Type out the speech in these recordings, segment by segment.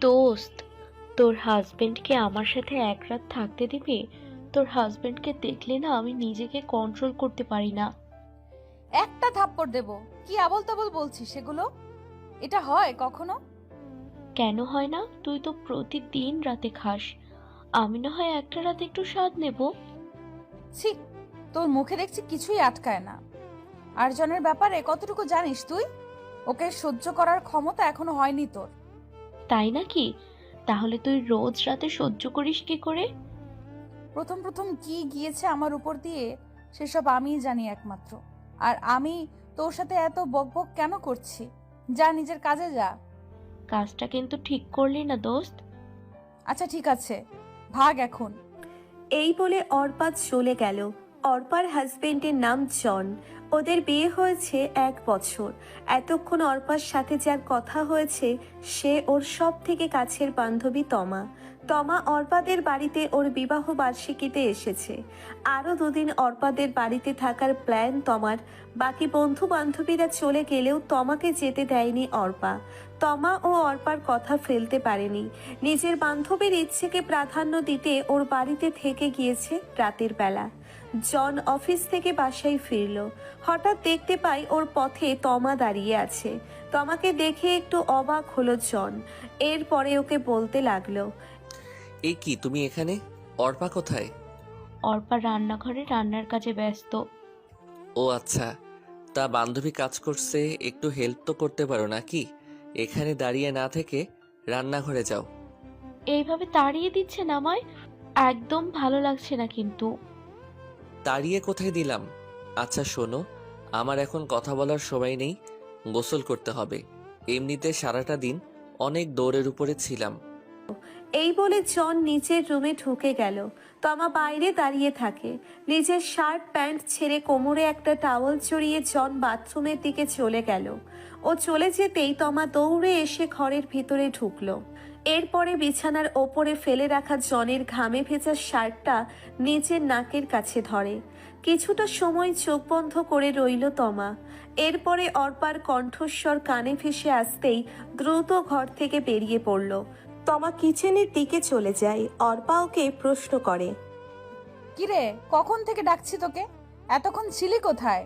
দোস্ত, তোর হাজবেন্ডকে আমার সাথে এক রাত থাকতে দিবি? তোর হাজবেন্ডকে দেখলে না আমি নিজেকে কন্ট্রোল করতে পারি না। একটা থাপ্পড় দেব। কি আবল তাবল বলছিস সেগুলো? এটা হয় কখনো? কেন হয় না? তুই তো প্রতিদিন রাতে খাস। আমি না হয় একটা রাত একটু স্বাদ নেব। ছি, তোর মুখে দেখছি কিছুই আটকায় না। আরজনের ব্যাপারে কতটুকু জানিস তুই? ওকে সহ্য করার ক্ষমতা এখনো হয়নি তোর। তাই নাকি? তাহলে তুই রোজ রাতে সহ্য করিস কি করে? প্রথম প্রথম কি গিয়েছে আমার উপর দিয়ে সেসব আমিই জানি একমাত্র। আর আমি তোর সাথে এত বকবক কেন করছি? যা, নিজের কাজে যা। কাজটা কিন্তু ঠিক করলি না দোস্ত। আচ্ছা ঠিক আছে, ভাগ এখন। এই বলে অর্পা চলে গেল। অর্পার হাজবেন্ডের নাম জন। ওদের বিয়ে হয়েছে 1 বছর। এতক্ষণ অর্পার সাথে যার কথা হয়েছে সে ওর সব থেকে কাছের বান্ধবী তমা। তমা অর্পাদের বাড়িতে ওর বিবাহ বার্ষিকীতে এসেছে। আরও 2 দিন অর্পাদের বাড়িতে থাকার প্ল্যান তমার। বাকি বন্ধু বান্ধবীরা চলে গেলেও তমাকে যেতে দেয়নি অর্পা। তমা ও অর্পার কথা ফেলতে পারেনি। নিজের বান্ধবীর ইচ্ছেকে প্রাধান্য দিতে ওর বাড়িতে থেকে গিয়েছে রাতের বেলা। জন অফিস থেকে বাসায় ফিরল। হঠাৎ দেখতে পাই ওর পথে তমা দাঁড়িয়ে আছে। তমাকে দেখে একটু অবাক হলো জন। এরপরে ওকে বলতে লাগলো, এই কি তুমি এখানে? অর্পা কোথায়? অর্পা রান্নাঘরে রান্নার কাজে ব্যস্ত। ও আচ্ছা, তা বান্ধবী কাজ করছে, একটু হেল্প তো করতে পারো নাকি? এখানে দাঁড়িয়ে না থেকে রান্নাঘরে যাও। এইভাবে তাড়িয়ে দিচ্ছেন আমায়, একদম ভালো লাগছে না কিন্তু। তাড়িয়ে কোথায় দিলাম? আচ্ছা শোনো, আমার এখন কথা বলার সময় নেই, গোসল করতে হবে। এমনিতে সারাটা দিন অনেক দৌড়ের উপরে ছিলাম। এই বলে জন নিচের রুমে ঢুকে গেল। তমা বাইরে দাঁড়িয়ে থাকে। নিজের শার্ট প্যান্ট ছেড়ে কোমরে একটা টাওয়াল জড়িয়ে জন বাথরুমের দিকে চলে গেল। ও চলে যেতেই তমা দৌড়ে এসে ঘরের ভিতরে ঢুকলো। এরপরে বিছানার ওপরে ফেলে রাখা জনের ঘামে ভেজা শার্টটা নিজের নাকের কাছে ধরে। কিছুটা সময় চোখ বন্ধ করে রইল তমা। এরপরে অর্পার কণ্ঠস্বর কানে ভেসে আসতেই দ্রুত ঘর থেকে বেরিয়ে পড়ল। তমা কিচেনের দিকে চলে যায়। অর্পা ওকে প্রশ্ন করে, কিরে, কখন থেকে ডাকছি তোকে? এতক্ষণ ছিলি কোথায়?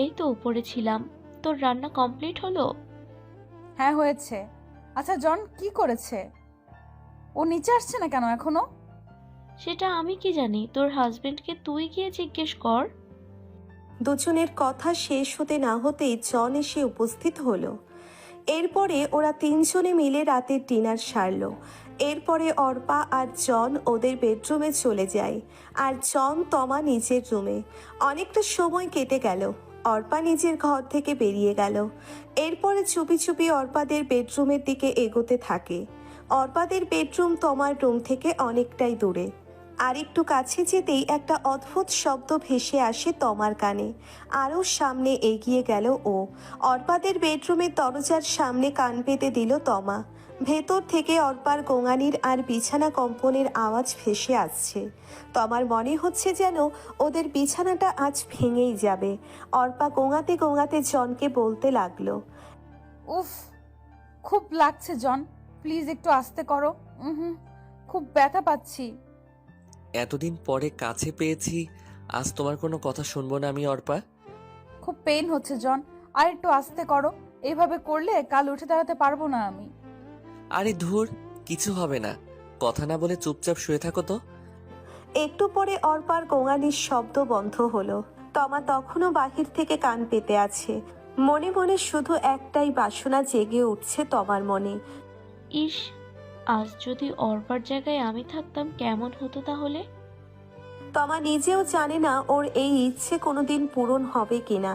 এই তো উপরে ছিলাম। তোর রান্না কমপ্লিট হলো? হ্যাঁ হয়েছে। আচ্ছা জন কি করেছে? ও নিচে আসছে না কেন এখনো? সেটা আমি কি জানি, তোর হাজবেন্ডকে তুই গিয়ে জিজ্ঞেস কর। দুজনের কথা শেষ হতে না হতেই জন এসে উপস্থিত হলো। এরপরে ওরা 3জনে মিলে রাতের ডিনার সারল। এরপরে অর্পা আর জন ওদের বেডরুমে চলে যায়, আর জন তমা নিজের রুমে। অনেকটা সময় কেটে গেল। অর্পা নিজের ঘর থেকে বেরিয়ে গেল। এরপরে চুপি চুপি অর্পাদের বেডরুমের দিকে এগোতে থাকে। অর্পাদের বেডরুম তমার রুম থেকে অনেকটাই দূরে। আর একটু কাছে যেতেই একটা অদ্ভুত শব্দ ভেসে আসে তমার কানে। আরও সামনে এগিয়ে গেল ও। অর্পাদের বেডরুমের দরজার সামনে কান পেতে দিল তমা। ভেতর থেকে অর্পার গোঙানির আর বিছানা কম্পনের আওয়াজ ভেসে আসছে। তমার মনে হচ্ছে যেন ওদের বিছানাটা আজ ভেঙেই যাবে। অর্পা গোঙাতে গোঙাতে জনকে বলতে লাগলো, উফ, খুব লাগছে জন, প্লিজ একটু আস্তে করো। খুব ব্যথা পাচ্ছি। এতদিন পরে কাছে পেয়েছি, আজ তোমার কোনো কথা শুনবো না আমি অর্পা। খুব পেইন হচ্ছে জন, আর একটু আস্তে করো। এইভাবে করলে কাল উঠে দাঁড়াতে পারবো না আমি। আরে ধুর, কিছু হবে না, কথা না বলে চুপচাপ শুয়ে থাকো তো। একটু পরে অর্পার গোঙানির শব্দ বন্ধ হলো। তমা তখনও বাহির থেকে কান পেতে আছে। মনে মনে শুধু একটাই বাসনা জেগে উঠছে তমার মনে। ইস, আজ যদি অর্পার জায়গায় আমি থাকতাম কেমন হতো তাহলে। তমা নিজেও জানে না ওর এই ইচ্ছে কোনোদিন পূরণ হবে কিনা,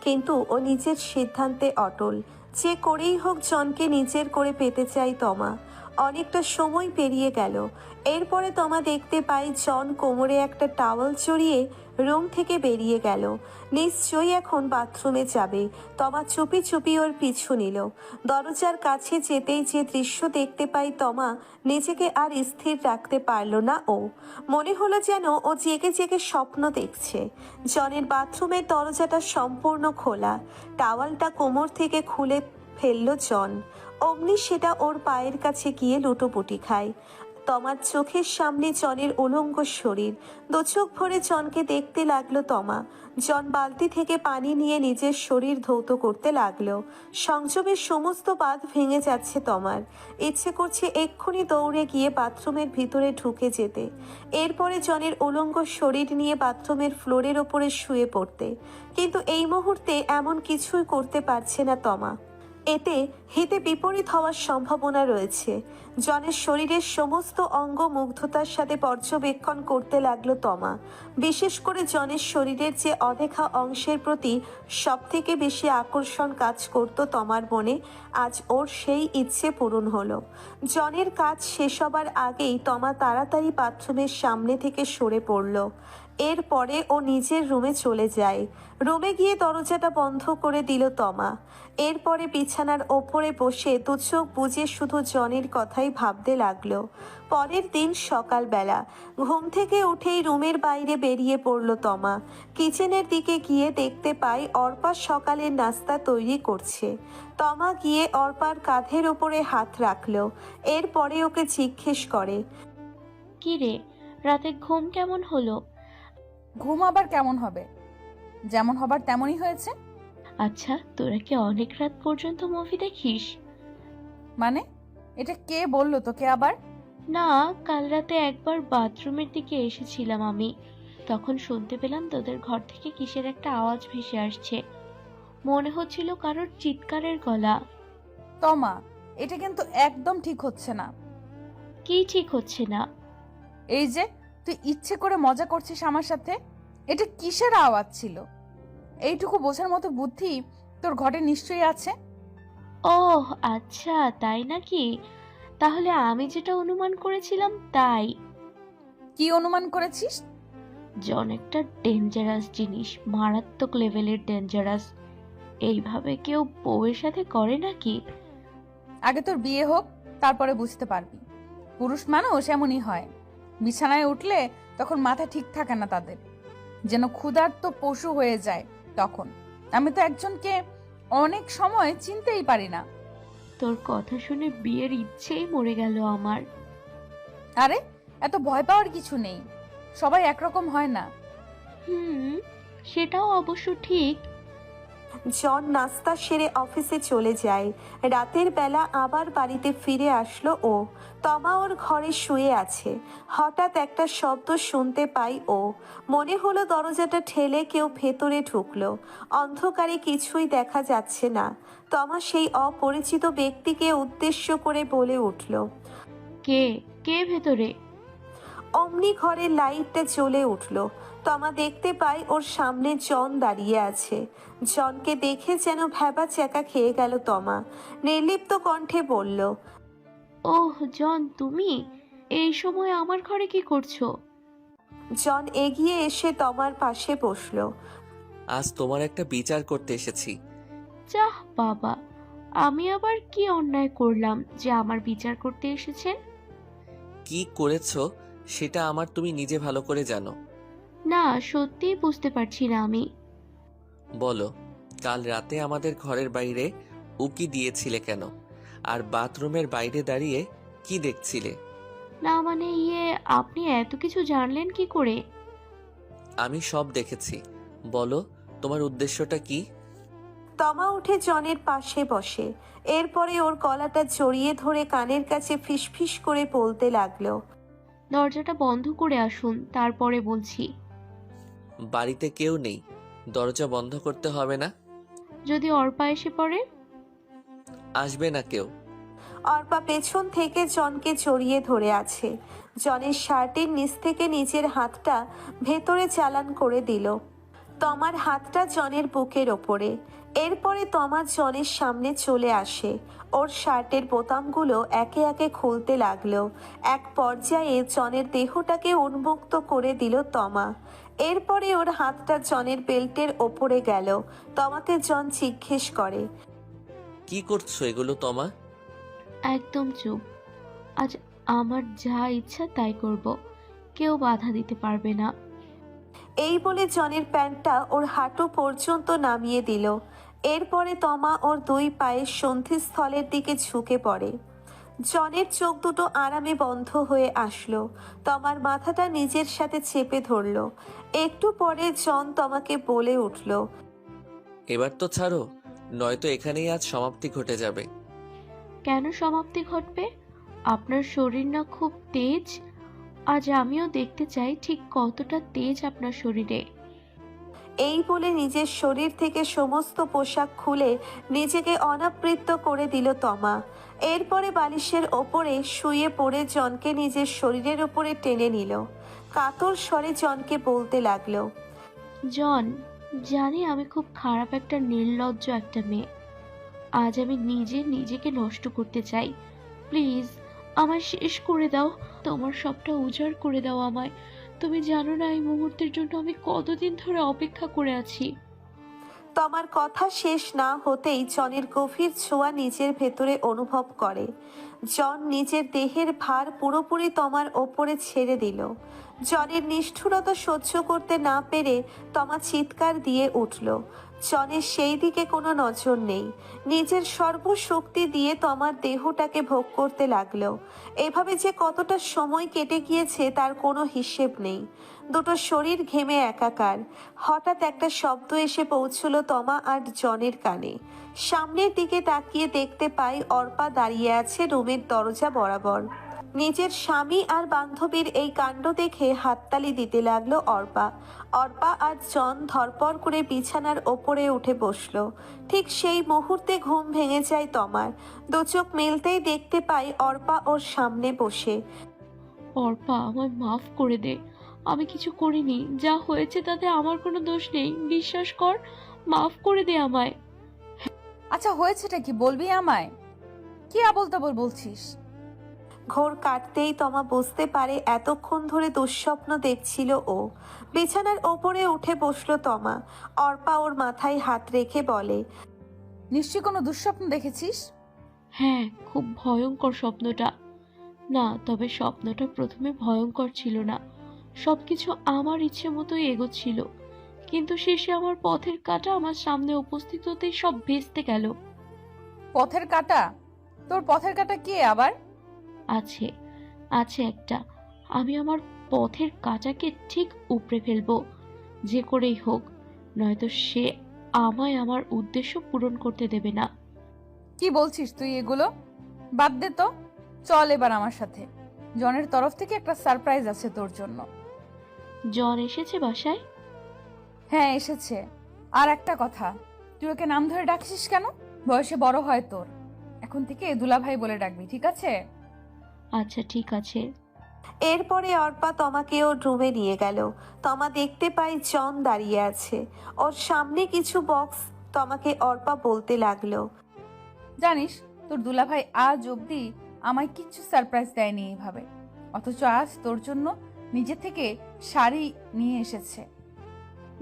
কিন্তু ও নিজের সিদ্ধান্তে অটল। যে করেই হোক জনকে নিজের করে পেতে চাই তমা। অনেকটা সময় পেরিয়ে গেল। এরপরে তমা দেখতে পাই জন কোমরে একটা টাওয়াল জড়িয়ে রুম থেকে বেরিয়ে গেল। নিশ্চয়ই এখন বাথরুমে যাবে। তমা চুপি চুপি ওর পিছু নিল। দরজার কাছে যেতেই যে দৃশ্য দেখতে পাই তমা নিজেকে আর স্থির রাখতে পারল না ও। মনে হলো যেন ও জেগে জেগে স্বপ্ন দেখছে। জনের বাথরুমের দরজাটা সম্পূর্ণ খোলা। টাওয়ালটা কোমর থেকে খুলে ফেলল জন। অমনি সেটা ওর পায়ের কাছে গিয়ে লুটোপুটি খায়। তমার চোখের সামনে জনের উলঙ্গ শরীর। দু চোখ ভরে জনকে দেখতে লাগলো তমা। জন বালতি থেকে পানি নিয়ে নিজের শরীর ধৌত করতে লাগলো। সংযমের সমস্ত বাঁধ ভেঙে যাচ্ছে তমার। ইচ্ছে করছে এক্ষুনি দৌড়ে গিয়ে বাথরুমের ভিতরে ঢুকে যেতে, এরপরে জনের উলঙ্গ শরীর নিয়ে বাথরুমের ফ্লোরের ওপরে শুয়ে পড়তে। কিন্তু এই মুহূর্তে এমন কিছুই করতে পারছে না তমা। এতে হিতে বিপরীত হওয়ার সম্ভাবনা রয়েছে। জনের শরীরের সমস্ত অঙ্গ মুগ্ধতার সাথে পর্যবেক্ষণ করতে লাগলো তমা। বিশেষ করে জনের শরীরের যে অদেখা অংশের প্রতি সব থেকে বেশি আকর্ষণ কাজ করত তমার মনে, আজ ওর সেই ইচ্ছে পূরণ হলো। জনের কাজ শেষ হবার আগেই তমা তাড়াতাড়ি বাথরুমের সামনে থেকে সরে পড়ল। এরপরে ও নিজের রুমে চলে যায়। রুমে গিয়ে দরজাটা বন্ধ করে দিল তমা। এরপরে বিছানার ওপরে বসে দু চোখ বুজে শুধু জনের কথাই ভাবতে লাগলো। পরের দিন সকালবেলা ঘুম থেকে উঠেই রুমের বাইরে বেরিয়ে পড়ল তমা। কিচেনের দিকে গিয়ে দেখতে পায় অর্পা সকালের নাস্তা তৈরি করছে। তমা গিয়ে অর্পার কাঁধের ওপরে হাত রাখলো। এরপরে ওকে জিজ্ঞেস করে, কি রে, রাতে ঘুম কেমন হলো? ঘুম আবার কেমন হবে, যেমন হবার তেমনই হয়েছে। আচ্ছা, তোরা কি অনেক রাত পর্যন্ত মুভি দেখিস? মানে এটা কে বললো তোকে আবার? না, কাল রাতে একবার বাথরুমের দিকে এসেছিলাম আমি, তখন শুনতে পেলাম তোদের ঘর থেকে কিসের একটা আওয়াজ ভেসে আসছে। মনে হচ্ছিল কারোর চিৎকারের গলা। তমা, এটা কিন্তু একদম ঠিক হচ্ছে না। কি ঠিক হচ্ছে না? এই যে তুই ইচ্ছে করে মজা করছিস আমার সাথে, এটা কিসের আওয়াজ ছিল? এইটুকু বোঝার মতো বুদ্ধি তোর ঘরে নিশ্চয়ই আছে। ওহ আচ্ছা, তাই নাকি? তাহলে আমি যেটা অনুমান করেছিলাম তাই। কি অনুমান করেছিস? জন একটা ডেঞ্জারাস জিনিস, মারাত্মক লেভেলের ডেঞ্জারাস। এইভাবে কেউ বউয়ের সাথে করে নাকি? আগে তোর বিয়ে হোক, তারপরে বুঝতে পারবি। পুরুষ মানুষ এমনই হয়, বিছানায় উঠলে তখন মাথা ঠিক থাকে না তাদের, যেন ক্ষুধার্ত পশু হয়ে যায়। তখন আমি তো একজনকে অনেক সময় চিনতেই পারি না। তোর কথা শুনে বিয়ের ইচ্ছেই মরে গেল আমার। আরে এত ভয় পাওয়ার কিছু নেই, সবাই একরকম হয় না। সেটাও অবশ্য ঠিক। জন নাস্তা সেরে অফিসে চলে যায়। রাতের বেলা আবার বাড়িতে ফিরে আসলো ও। তমা ওর ঘরে শুয়ে আছে। হঠাৎ একটা শব্দ শুনতে পাই ও। মনে হলো দরজাটা ঠেলে কেউ ভেতরে ঢুকলো। অন্ধকারে কিছুই দেখা যাচ্ছে না। তমা সেই অপরিচিত ব্যক্তিকে উদ্দেশ্য করে বলে উঠল, কে কে ভেতরে? অমনি ঘরের লাইটটা জ্বলে উঠল। তমা দেখতে পাই ওর সামনে জন দাঁড়িয়ে আছে। জনকে দেখে যেন ভ্যাবা চ্যাকা খেয়ে গেল তমা। নির্লিপ্ত কণ্ঠে বলল, ওহ জন, তুমি এই সময় আমার ঘরে কি করছো? জন এগিয়ে এসে তমার পাশে বসলো। আজ তোমার একটা বিচার করতে এসেছি। যাহ বাবা, আমি আবার কি অন্যায় করলাম যে আমার বিচার করতে এসেছেন? কি করেছো সেটা আমার তুমি নিজে ভালো করে জানো। না, সত্যিই বুঝতে পারছি না আমি। বলো, কাল রাতে আমাদের ঘরের বাইরে উকি দিয়েছিলে কেন? আর বাথরুমের বাইরে দাঁড়িয়ে কি দেখছিলে? না মানে আপনি এত কিছু জানলেন কি করে? আমি সব দেখেছি। বলো, তোমার উদ্দেশ্যটা কি? তমা উঠে জনের পাশে বসে। এরপরে ওর গলাটা জড়িয়ে ধরে কানের কাছে ফিসফিস করে বলতে লাগলো, দরজাটা বন্ধ করে আসুন, তারপরে বলছি। বাড়িতে কেউ নেই, দরজা বন্ধ করতে হবে না। যদি অর্পা এসে পড়ে? আসবে না কেউ। অর্পা পেছন থেকে জনকে জড়িয়ে ধরে আছে। জনের শার্টের নিচ থেকে নিজের হাতটা ভেতরে চালান করে দিল। তমার হাতটা জনের বুকের ওপরে। এরপরে তমা জনের সামনে চলে আসে। ওর শার্টের বোতামগুলো একে একে খুলতে লাগলো। এক পর্যায়ে জনের দেহটাকে উন্মুক্ত করে দিল তমা। এরপরে ওর হাতটা জনের বেল্টের ওপরে গেল। তমাকে জন জিজ্ঞেস করে, কি করছো এগুলো তমা? একদম চুপ। আজ আমার যা ইচ্ছা তাই করব, কেউ বাধা দিতে পারবে না। এই বলে জনের প্যান্টটা ওর হাঁটু পর্যন্ত নামিয়ে দিল। এরপরে তমা ওর দুই পায়ের সন্ধিস্থলের দিকে ঝুঁকে পড়ে। জনের চোখ দুটো আরামে বন্ধ হয়ে আসলো। তমার মাথাটা নিজের সাথে চেপে ধরলো। একটু পরে জন তমাকে বলে উঠল, এবার তো ছাড়ো, নয়তো এখানেই আজ সমাপ্তি ঘটে যাবে। কেন সমাপ্তি ঘটবে? আপনার শরীর না খুব তেজ? আজ আমিও দেখতে চাই ঠিক কতটা তেজ আপনার শরীরে। এই বলে নিজের শরীর থেকে সমস্ত পোশাক খুলে নিজেকে অনাবৃত করে দিল তমা। এরপরে বালিশের ওপরে শুয়ে পড়ে জনকে নিজের শরীরের ওপরে টেনে নিল। কাতর স্বরে জনকে বলতে লাগলো, জন, জানি আমি খুব খারাপ একটা নির্লজ্জ একটা মেয়ে। আজ আমি নিজেকে নষ্ট করতে চাই। প্লিজ আমায় শেষ করে দাও, তোমার সবটা উজাড় করে দাও আমায়। তুমি জানো না এই মুহূর্তের জন্য আমি কতদিন ধরে অপেক্ষা করে আছি। তমার কথা শেষ না হতেই জনের গভীর ছোঁয়া নিজের ভেতরে অনুভব করে। জন নিজের দেহের ভার পুরোপুরি তমার ওপরে ছেড়ে দিল। জনের নিষ্ঠুরতা সহ্য করতে না পেরে তমা চিৎকার দিয়ে উঠল। জনের সেই দিকে কোনো নজর নেই। নিজের সর্বশক্তি দিয়ে তমার দেহটাকে ভোগ করতে লাগলো। এভাবে যে কতটা সময় কেটে গিয়েছে তার কোনো হিসেব নেই। দুটো শরীর ঘেমে একাকার। হঠাৎ একটা শব্দ এসে পৌঁছলো তমা আর জনের কানে। সামনের দিকে তাকিয়ে দেখতে পাই অর্পা দাঁড়িয়ে আছে রুমের দরজা বরাবর। নিজের স্বামী আর বান্ধবীর এই কাণ্ড দেখে হাততালি দিতে লাগলো অর্পা। অর্পা আর জন ধরপড় করে বিছানার ওপরে উঠে বসলো। ঠিক সেই মুহূর্তে ঘুম ভেঙে যায় তমার। দু চোখ মেলতেই দেখতে পাই অর্পা ওর সামনে বসে। অর্পা, আমায় মাফ করে দে। আমি কিছু করিনি, যা হয়েছে তাতে আমার কোনো দোষ নেই, বিশ্বাস কর। মাফ করে দে আমায়। আচ্ছা হয়েছেটা কি বলবি আমায়? কি আবোল তাবোল বলছিস? ঘোর কাটতেই তমা বুঝতে পারে এতক্ষণ ধরে দুঃস্বপ্ন দেখছিল ও। বিছানার ওপরে উঠে বসলো তমা। অর্পা ওর মাথায় হাত রেখে বলে, নিশ্চয়ই কোনো দুঃস্বপ্ন দেখেছিস? হ্যাঁ, খুব ভয়ঙ্কর স্বপ্নটা। না, তবে স্বপ্নটা প্রথমে ভয়ঙ্কর ছিল না। সবকিছু আমার ইচ্ছে মতোই এগোচ্ছিল, কিন্তু শেষে আমার পথের কাঁটা আমার সামনে উপস্থিত হতেই সব ভেস্তে গেল। পথের কাঁটা? তোর পথের কাঁটা কে আবার? আছে আছে একটা। আমি আমার পথের কাঁটাকে ঠিক উপড়ে ফেলবো, যে করেই হোক, নয়তো সে আমায় আমার উদ্দেশ্য পূরণ করতে দেবে না। কি বলছিস তুই এগুলো? বাদ দে তো, চল এবার আমার সাথে। জনের তরফ থেকে একটা সারপ্রাইজ আছে তোর জন্য। জন এসেছে বাসায়? হ্যাঁ এসেছে। আর একটা কথা, তুই ওকে নাম ধরে ডাকছিস কেন? বয়সে বড় হয় তোর, এখন থেকে দুলাভাই বলে ডাকবি, ঠিক আছে? আচ্ছা ঠিক আছে। এরপরে অর্পা তমাকে ওর রুমে নিয়ে গেল। তমা দেখতে পাই জন দাঁড়িয়ে আছে, ওর সামনে কিছু বক্স। তমাকে অর্পা বলতে লাগলো, জানিস তোর দুলাভাই আজ অবধি আমায় কিচ্ছু সারপ্রাইজ দেয়নি এইভাবে, অথচ আজ তোর জন্য নিজে থেকে শাড়ি নিয়ে এসেছে।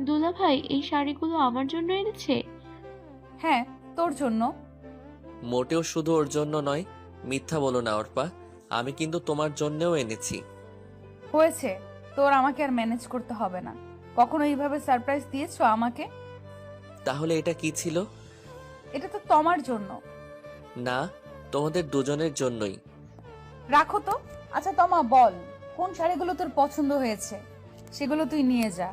দুলা ভাই এই শাড়িগুলো আমার জন্য এনেছে? হ্যাঁ তোর জন্য। মোটেও শুধু ওর জন্য নয়, মিথ্যা বলো না অর্পা, আমি কিন্তু তোমার জন্যও এনেছি। হয়েছে, তোর আমাকে আর ম্যানেজ করতে হবে না। কখনো এইভাবে সারপ্রাইজ দিয়েছো আমাকে? তাহলে এটা কি ছিল? এটা তো তোমার জন্য। না, তোমাদের দুজনের জন্যই। রাখো তো। আচ্ছা তমা বল, কোন শাড়িগুলো তোর পছন্দ হয়েছে, সেগুলো তুই নিয়ে যা।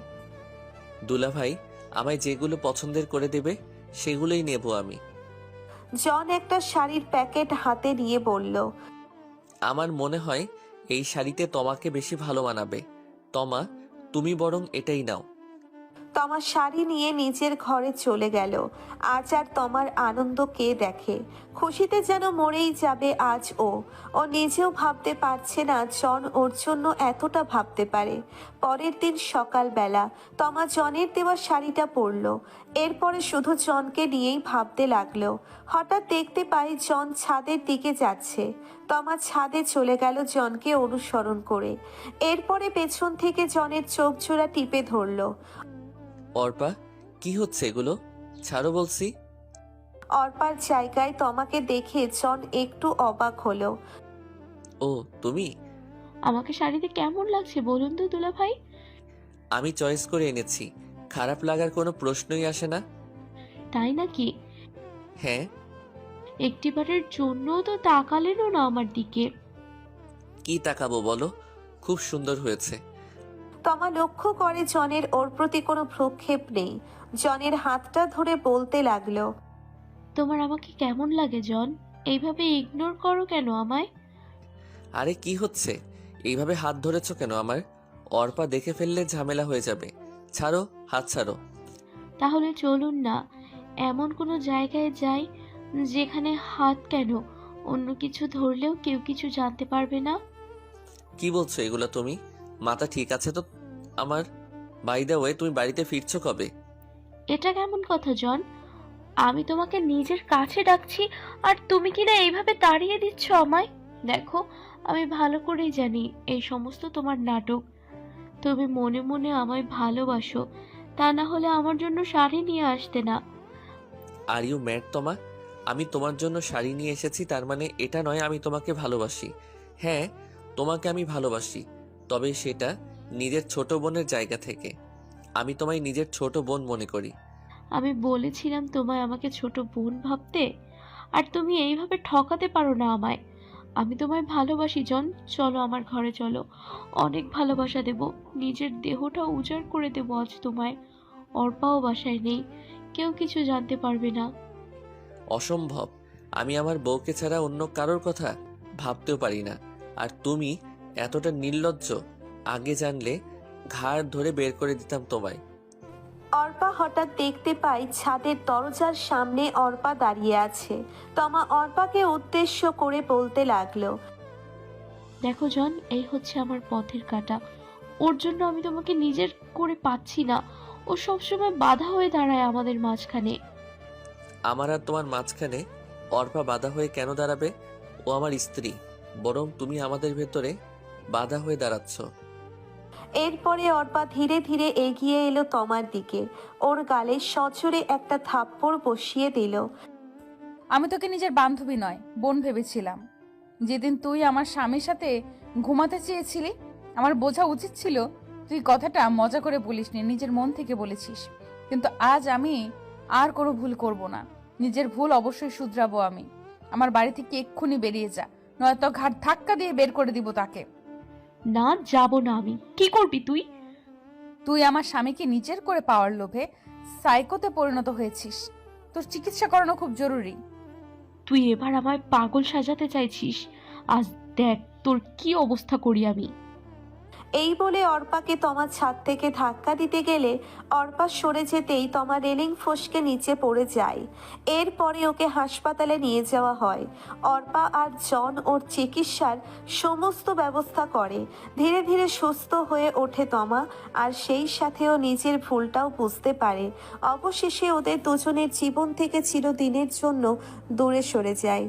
দুলাভাই আমায় যেগুলো পছন্দের করে দেবে সেগুলোই নেব আমি। জন একটা শাড়ির প্যাকেট হাতে নিয়ে বলল, আমার মনে হয় এই শাড়িতে তোমাকে বেশি ভালো মানাবে। তমা, তুমি বরং এটাই নাও। তমা শাড়ি নিয়ে নিজের ঘরে চলে গেল। আজ আর তমার আনন্দ কে দেখে। খুশিতে যেন মরেই যাবে আজ ও। ও নিজেও ভাবতে পারছে না জন ওর জন্য এতটা ভাবতে পারে। পরের দিন সকালবেলা তমা জনের দেওয়া শাড়িটা পরল। এরপরে শুধু জনকে নিয়েই ভাবতে লাগলো। হঠাৎ দেখতে পাই জন ছাদের দিকে যাচ্ছে। তমা ছাদে চলে গেল জনকে অনুসরণ করে। এরপরে পেছন থেকে জনের চোখ জোড়া টিপে ধরলো। অর্পা, কি হচ্ছে এগুলো? ছাড়ো বলছি। অর্পার জায়গায় তমাকে দেখে জন একটু অবাক হলো। ও তুমি? আমাকে শাড়িতে কেমন লাগছে বলুন তো দুলা ভাই? আমি চয়েস করে এনেছি, খারাপ লাগার কোনো প্রশ্নই আসে না। তাই নাকি? হ্যাঁ। একটিবারের জন্য তো তাকালেনও না আমার দিকে। কি তাকাবো বলো? খুব সুন্দর হয়েছে। তমা লক্ষ্য করে জনের ওর প্রতি কোনো ভ্রুক্ষেপ নেই। জনের হাতটা ধরে বলতে লাগলো, তোমার আমাকে কেমন লাগে জন? এইভাবে ইগনোর করো কেন আমায়? আরে কি হচ্ছে? এইভাবে হাত ধরেছো কেন আমার? অর্পা দেখে ফেললে ঝামেলা হয়ে যাবে। ছাড়ো, হাত ছাড়ো। তাহলে চলুন না, এমন কোনো জায়গায় যাই যেখানে হাত কেন, অন্য কিছু ধরলেও কেউ কিছু জানতে পারবে না। কি বলছো এগুলো তুমি? মাথা ঠিক আছে তো আমার? বাই দ্য ওয়ে, তুমি বাড়িতে ফিরছো কবে? এটা কেমন কথা জন? আমি তোমাকে নিজের কাছে ডাকছি আর তুমি কিনা এইভাবে তাড়িয়ে দিচ্ছ আমায়। দেখো, আমি ভালো করেই জানি এই সমস্ত তোমার নাটক। তুমি মনে মনে আমায় ভালোবাসো, তা না হলে আমার জন্য শাড়ি নিয়ে আসতে না। আর ইউ ম্যাড তোমা? আমি তোমার জন্য শাড়ি নিয়ে এসেছি তার মানে এটা নয় আমি তোমাকে ভালোবাসি। হ্যাঁ, তোমাকে আমি ভালোবাসি, তবে সেটা নিজের ছোট বোনের জায়গা থেকে। আমি তোমায় নিজের ছোট বোন মনে করি। আমি বলেছিলাম তোমায় আমাকে ছোট বোন ভাবতে, আর তুমি এইভাবে ঠকাতে পারো না আমায়। আমি তোমায় ভালোবাসি জন, চলো আমার ঘরে চলো, অনেক ভালোবাসা দেব, নিজের দেহটা উজাড় করে দেব আজ তোমায়। অর্পাও বাসায় নেই, কেউ কিছু জানতে পারবে না। অসম্ভব। আমি আমার বউকে ছাড়া অন্য কারোর কথা ভাবতেও পারি না। আর তুমি এতটা নির্লজ্জ, আগে জানলে ঘাড় ধরে বের করে দিতাম তোমায়। অর্পা হঠাৎ দেখতে পায় ছাদের দরজার সামনে অর্পা দাঁড়িয়ে আছে। তমা অর্পাকে উদ্দেশ্য করে বলতে লাগলো, দেখো জন, এই হচ্ছে আমার পথের কাঁটা। ওর জন্য আমি তোমাকে নিজের করে পাচ্ছি না। ও সবসময় বাধা হয়ে দাঁড়ায় আমাদের মাঝখানে। আমার আর তোমার মাঝখানে অর্পা বাধা হয়ে কেন দাঁড়াবে? ও আমার স্ত্রী, বরং তুমি আমাদের ভেতরে বাধা হয়ে দাঁড়াচ্ছ। এরপরে অর্পা ধীরে ধীরে এগিয়ে এলো তমার দিকে, ওর গালে সজোরে একটা থাপ্পড় বসিয়ে দিল। আমি তোকে নিজের বান্ধবী নয়, বোন ভেবেছিলাম। যেদিন তুই আমার স্বামীর সাথে ঘুমাতে চেয়েছিলি, আমার বোঝা উচিত ছিল তুই কথাটা মজা করে বলিসনি, নিজের মন থেকে বলেছিস। কিন্তু আজ আমি আর কোনো ভুল করব না। নিজের ভুল অবশ্যই শুধরাবো আমি। আমার বাড়ি থেকে এক্ষুনি বেরিয়ে যা, নয়তো ঘাট ধাক্কা দিয়ে বের করে দিব তাকে। না, যাব না আমি। কি করবি তুই? তুই আমার স্বামীকে নিজের করে পাওয়ার লোভে সাইকোতে পরিণত হয়েছিস। তোর চিকিৎসা করানো খুব জরুরি। তুই এবার আমায় পাগল সাজাতে চাইছিস? আজ দেখ তোর কি অবস্থা করি আমি। এই বলে অর্পাকে তমা ছাদ থেকে ধাক্কা দিতে গেলে অর্পা সরে যেতেই তমা রেলিং ফসকে নিচে পড়ে যায়। এরপরে ওকে হাসপাতালে নিয়ে যাওয়া হয়। অর্পা আর জন ওর চিকিৎসার সমস্ত ব্যবস্থা করে। ধীরে ধীরে সুস্থ হয়ে ওঠে তমা, আর সেই সাথে ও নিজের ভুলটাও বুঝতে পারে। অবশেষে ওদের দুজনের জীবন থেকে চিরদিনের জন্য দূরে সরে যায়।